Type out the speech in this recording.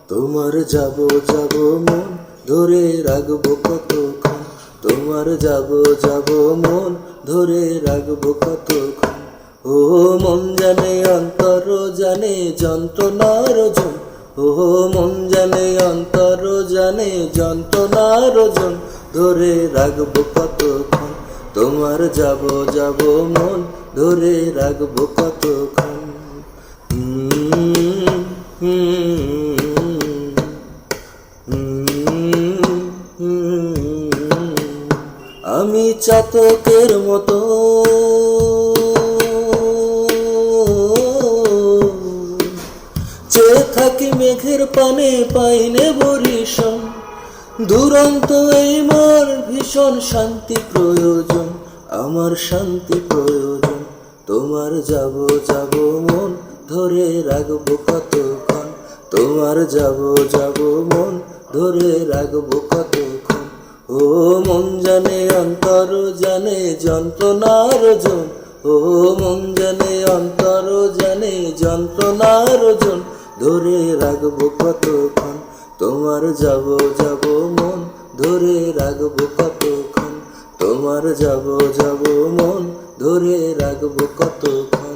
তোমার যাব যাব মন ধরে রাখবো কতক্ষণ, তোমার যাব যাব মন ধরে রাখবো কতক্ষণ। ও মন জানে অন্তর জানে যন্ত্রণার ওজন, ও মন জানে অন্তর জানে যন্ত্রণার ওজন, ধরে রাখবো কতক্ষণ, তোমার যাব যাব মন ধরে রাখবো কতক্ষণ। আমি চাতকের মতো চেয়ে থাকি মেঘের পানে, পাইনে বরিশন, দুরন্ত এই মোর ভীষণ শান্তি প্রয়োজন, আমার শান্তি প্রয়োজন। তোমার যাব যাব মন ধরে রাখবো কতক্ষণ, তোমার যাব যাব মন ধরে রাখবো কতক্ষণ। ও মন জানে অন্তর জানে যন্ত্রণার ওজন, ও মন জানে অন্তর জানে যন্ত্রণার ওজন, ধরে রাখবো কতক্ষণ, তোমার যাব যাব মন ধরে রাখবো কতক্ষণ, তোমার যাব যাব মন ধরে রাখবো কতক্ষণ।